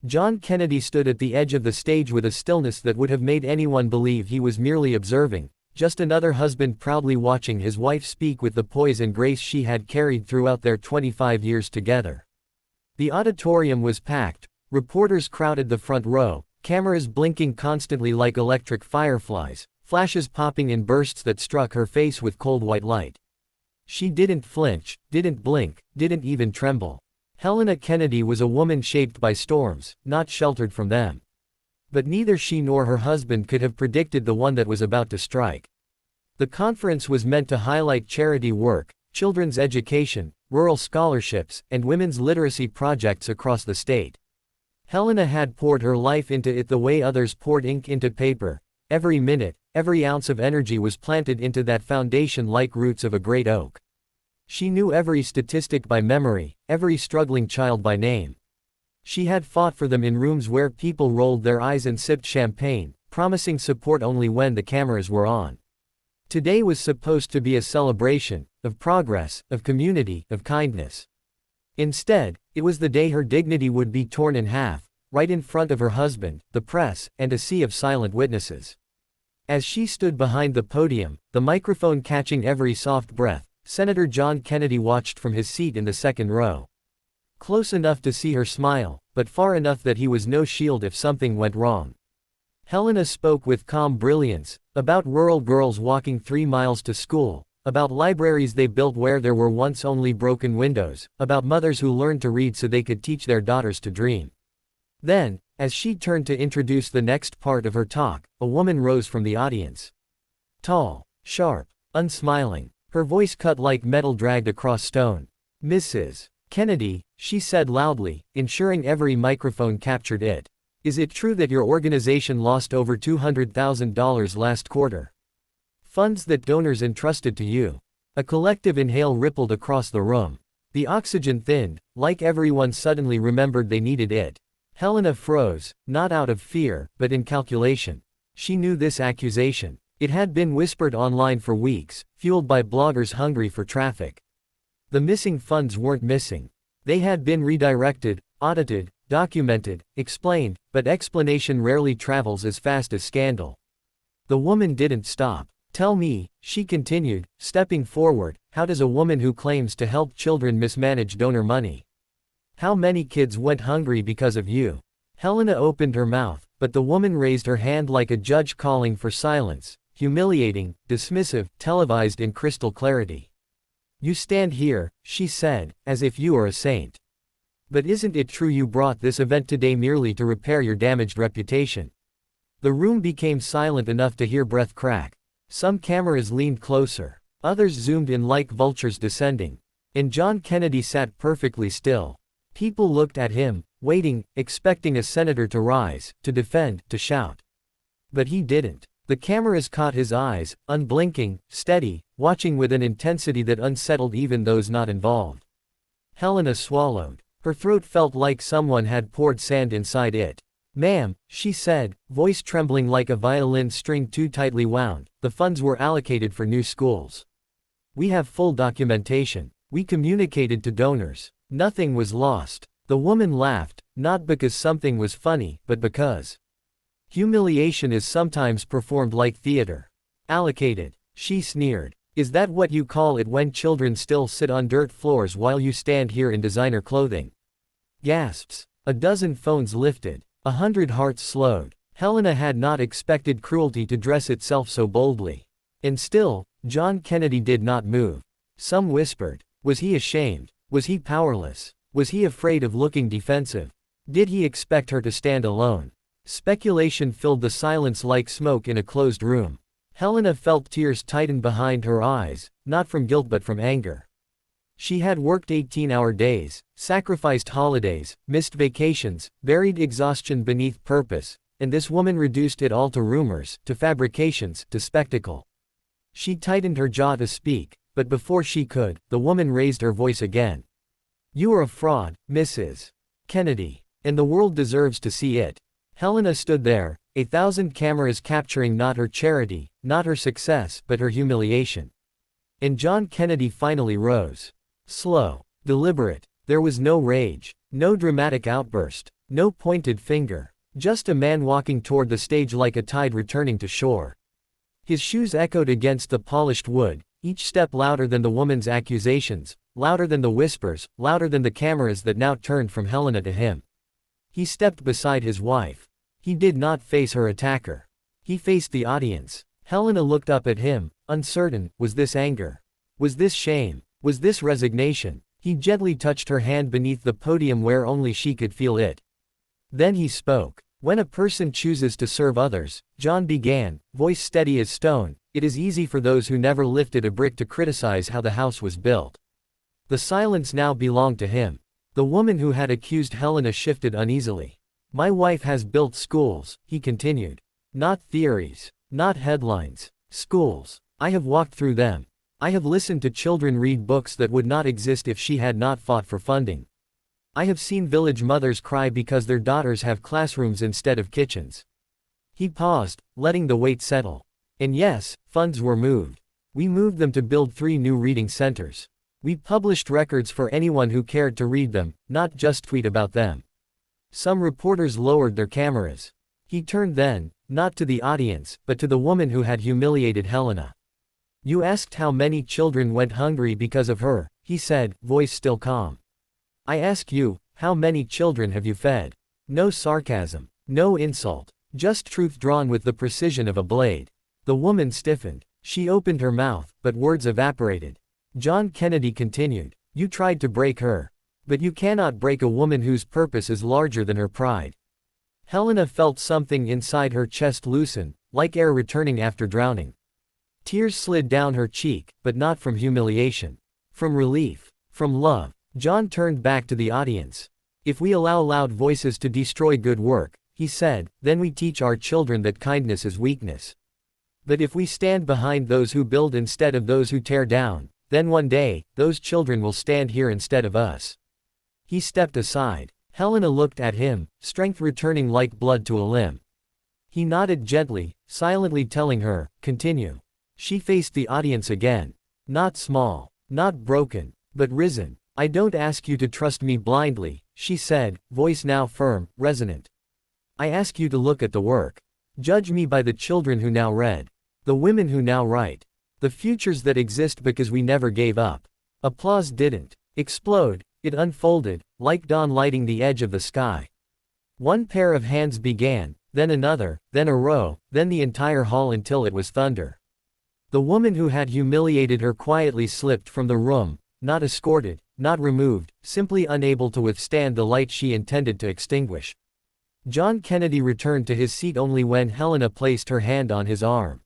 John Kennedy stood at the edge of the stage with a stillness that would have made anyone believe he was merely observing, just another husband proudly watching his wife speak with the poise and grace she had carried throughout their 25 years together. The auditorium was packed, reporters crowded the front row, cameras blinking constantly like electric fireflies, flashes popping in bursts that struck her face with cold white light. She didn't flinch, didn't blink, didn't even tremble. Helena Kennedy was a woman shaped by storms, not sheltered from them. But neither she nor her husband could have predicted the one that was about to strike. The conference was meant to highlight charity work, children's education, rural scholarships, and women's literacy projects across the state. Helena had poured her life into it the way others poured ink into paper. Every minute, every ounce of energy was planted into that foundation like roots of a great oak. She knew every statistic by memory, every struggling child by name. She had fought for them in rooms where people rolled their eyes and sipped champagne, promising support only when the cameras were on. Today was supposed to be a celebration, of progress, of community, of kindness. Instead, it was the day her dignity would be torn in half, right in front of her husband, the press, and a sea of silent witnesses. As she stood behind the podium, the microphone catching every soft breath, Senator John Kennedy watched from his seat in the second row. Close enough to see her smile, but far enough that he was no shield if something went wrong. Helena spoke with calm brilliance, about rural girls walking 3 miles to school, about libraries they built where there were once only broken windows, about mothers who learned to read so they could teach their daughters to dream. Then, as she turned to introduce the next part of her talk, a woman rose from the audience. Tall, sharp, unsmiling. Her voice cut like metal dragged across stone. "Mrs. Kennedy," she said loudly, ensuring every microphone captured it. "Is it true that your organization lost over $200,000 last quarter? Funds that donors entrusted to you." A collective inhale rippled across the room. The oxygen thinned, like everyone suddenly remembered they needed it. Helena froze, not out of fear, but in calculation. She knew this accusation. It had been whispered online for weeks, fueled by bloggers hungry for traffic. The missing funds weren't missing. They had been redirected, audited, documented, explained, but explanation rarely travels as fast as scandal. The woman didn't stop. "Tell me," she continued, stepping forward, "how does a woman who claims to help children mismanage donor money? How many kids went hungry because of you?" Helena opened her mouth, but the woman raised her hand like a judge calling for silence. Humiliating, dismissive, televised in crystal clarity. "You stand here," she said, "as if you are a saint. But isn't it true you brought this event today merely to repair your damaged reputation?" The room became silent enough to hear breath crack. Some cameras leaned closer. Others zoomed in like vultures descending. And John Kennedy sat perfectly still. People looked at him, waiting, expecting a senator to rise, to defend, to shout. But he didn't. The cameras caught his eyes, unblinking, steady, watching with an intensity that unsettled even those not involved. Helena swallowed. Her throat felt like someone had poured sand inside it. "Ma'am," she said, voice trembling like a violin string too tightly wound, "the funds were allocated for new schools. We have full documentation. We communicated to donors. Nothing was lost." The woman laughed, not because something was funny, but because humiliation is sometimes performed like theater. "Allocated," she sneered. "Is that what you call it when children still sit on dirt floors while you stand here in designer clothing?" Gasps. A dozen phones lifted. 100 hearts slowed. Helena had not expected cruelty to dress itself so boldly. And still, John Kennedy did not move. Some whispered. Was he ashamed? Was he powerless? Was he afraid of looking defensive? Did he expect her to stand alone? Speculation filled the silence like smoke in a closed room. Helena felt tears tighten behind her eyes, not from guilt but from anger. She had worked 18-hour days, sacrificed holidays, missed vacations, buried exhaustion beneath purpose, and this woman reduced it all to rumors, to fabrications, to spectacle. She tightened her jaw to speak, but before she could, the woman raised her voice again. "You are a fraud, Mrs. Kennedy. And the world deserves to see it." Helena stood there, 1,000 cameras capturing not her charity, not her success, but her humiliation. And John Kennedy finally rose. Slow, deliberate. There was no rage, no dramatic outburst. No pointed finger. Just a man walking toward the stage like a tide returning to shore. His shoes echoed against the polished wood, each step louder than the woman's accusations, louder than the whispers, louder than the cameras that now turned from Helena to him. He stepped beside his wife. He did not face her attacker. He faced the audience. Helena looked up at him, uncertain. Was this anger? Was this shame? Was this resignation? He gently touched her hand beneath the podium where only she could feel it. Then he spoke. When a person chooses to serve others, John began, voice steady as stone, it is easy for those who never lifted a brick to criticize how the house was built. The silence now belonged to him. The woman who had accused Helena shifted uneasily. My wife has built schools, he continued. Not theories. Not headlines. Schools. I have walked through them. I have listened to children read books that would not exist if she had not fought for funding. I have seen village mothers cry because their daughters have classrooms instead of kitchens. He paused, letting the weight settle. And yes, funds were moved. We moved them to build 3 new reading centers. We published records for anyone who cared to read them, not just tweet about them. Some reporters lowered their cameras. He turned then, not to the audience, but to the woman who had humiliated Helena. You asked how many children went hungry because of her, he said, voice still calm. I ask you, how many children have you fed? No sarcasm, no insult, just truth drawn with the precision of a blade. The woman stiffened. She opened her mouth, but words evaporated. John Kennedy continued, you tried to break her. But you cannot break a woman whose purpose is larger than her pride. Helena felt something inside her chest loosen, like air returning after drowning. Tears slid down her cheek, but not from humiliation. From relief. From love. John turned back to the audience. If we allow loud voices to destroy good work, he said, then we teach our children that kindness is weakness. But if we stand behind those who build instead of those who tear down, then one day, those children will stand here instead of us. He stepped aside. Helena looked at him, strength returning like blood to a limb. He nodded gently, silently telling her, continue. She faced the audience again. Not small, not broken, but risen. I don't ask you to trust me blindly, she said, voice now firm, resonant. I ask you to look at the work. Judge me by the children who now read. The women who now write. The futures that exist because we never gave up. Applause didn't explode, it unfolded, like dawn lighting the edge of the sky. One pair of hands began, then another, then a row, then the entire hall until it was thunder. The woman who had humiliated her quietly slipped from the room, not escorted, not removed, simply unable to withstand the light she intended to extinguish. John Kennedy returned to his seat only when Helena placed her hand on his arm.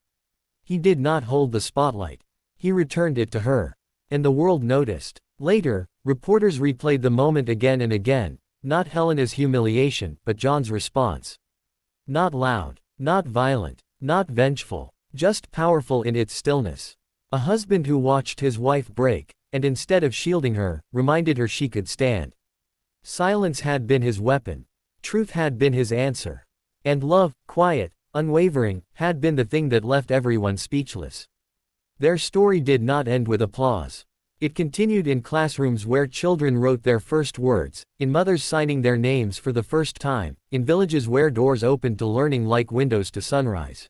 He did not hold the spotlight. He returned it to her. And the world noticed. Later, reporters replayed the moment again and again, not Helena's humiliation, but John's response. Not loud, not violent, not vengeful, just powerful in its stillness. A husband who watched his wife break, and instead of shielding her, reminded her she could stand. Silence had been his weapon. Truth had been his answer. And love, quiet, unwavering, had been the thing that left everyone speechless. Their story did not end with applause. It continued in classrooms where children wrote their first words, in mothers signing their names for the first time, in villages where doors opened to learning like windows to sunrise.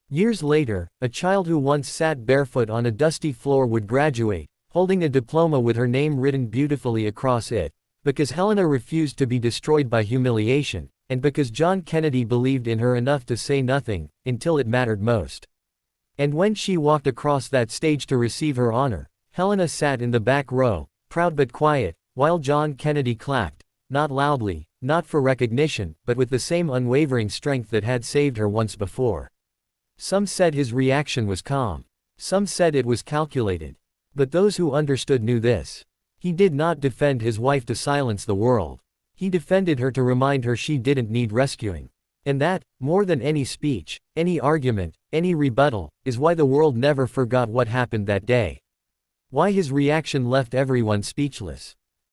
Years later, a child who once sat barefoot on a dusty floor would graduate, holding a diploma with her name written beautifully across it, because Helena refused to be destroyed by humiliation, and because John Kennedy believed in her enough to say nothing, until it mattered most. And when she walked across that stage to receive her honor, Helena sat in the back row, proud but quiet, while John Kennedy clapped, not loudly, not for recognition, but with the same unwavering strength that had saved her once before. Some said his reaction was calm. Some said it was calculated. But those who understood knew this. He did not defend his wife to silence the world. He defended her to remind her she didn't need rescuing. And that, more than any speech, any argument, any rebuttal, is why the world never forgot what happened that day. Why his reaction left everyone speechless.